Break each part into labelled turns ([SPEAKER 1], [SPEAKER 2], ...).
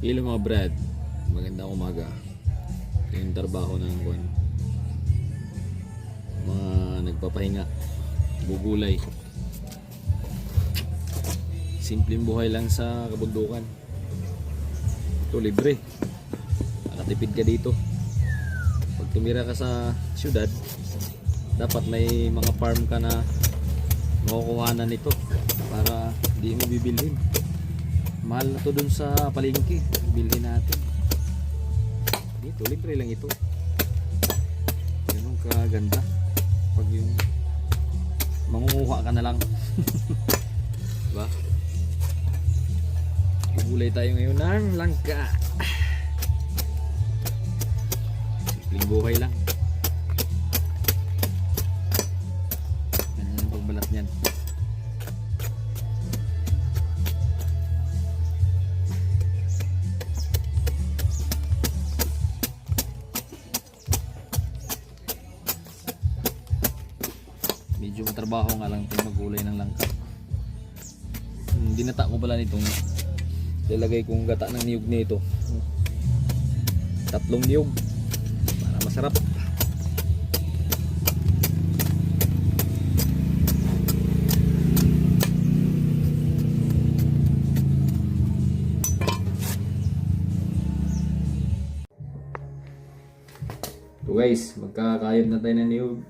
[SPEAKER 1] Hello mga brad, magandang umaga. Yung trabaho ng buwan, mga nagpapahinga, bugulay. Simpleng buhay lang sa kabundukan. Ito libre, nakatipid ka dito. Pag tumira ka sa syudad, dapat may mga farm ka na makukuhanan nito para di mo bibilhin. Mahal na to dun sa palengke, bilhin natin. Dito, libre lang ito. Ganun kaganda. Pag yung mangunguha ka na lang. Diba? Gulay tayo ngayon ng langka. Simpleng buhay lang. Ganyan ang pagbalat niyan. Medyo matrabaho nga lang itong magulay ng langka. Dinata ko pala nitong lalagay kong gata ng niyog nito. 3 niyog para masarap. So guys, magkakayod na tayo ng niyog.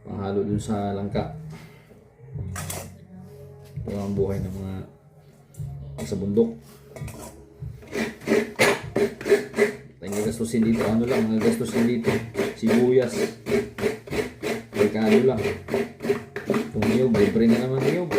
[SPEAKER 1] Panghalo dun sa langka. Ito ang buhay ng mga sa bundok. Tayong gastusin dito, ano lang, mga gastusin dito, sibuyas, pagkalo lang. Itong niyog, libre na naman niyog.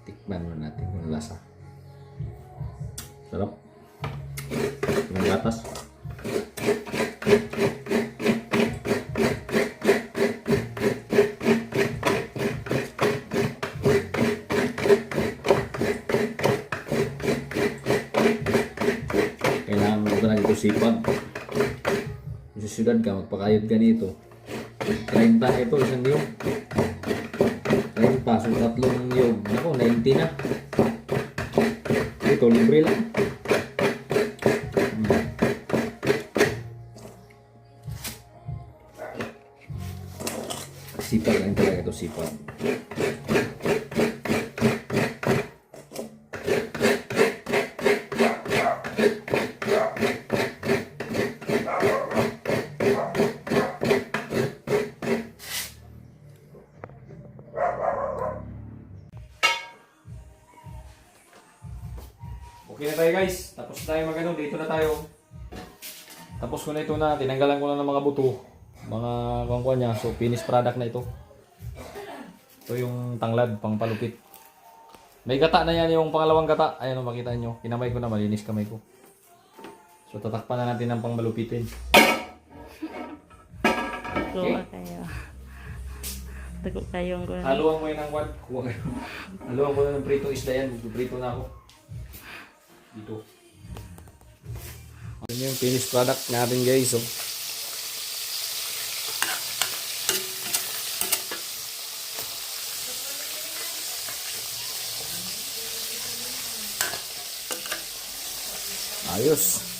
[SPEAKER 1] Tikman muna natin kung lasa. Sarap. Ng gatas. Kailangan mo talaga ito sipag. Kung sa syudad ka, magpakayod ka nito. 30 ito, isang niyog. 30, so 3 niyog. Ako, 90 na. Ito, libre lang. Sipag lang talaga ito, sipag. Okay na tayo guys, tapos tayo magano, dito na tayo. Tapos ko na ito na, tinanggalan ko na ng mga buto, mga kangkuan niya, so finished product na ito. Ito yung tanglad, pang palupit. May gata na yan, yung pangalawang gata, ayan o makita nyo, kinamay ko na, malinis kamay ko. So tatakpan na natin ng pang malupitin.
[SPEAKER 2] Okay. Kayo. Tago kayong gulay.
[SPEAKER 1] Haluan mo yun ng wad, haluan ko na ng prito isda yan, prito na ako. Dito. Ano yung finished product natin guys, oh. Ayos.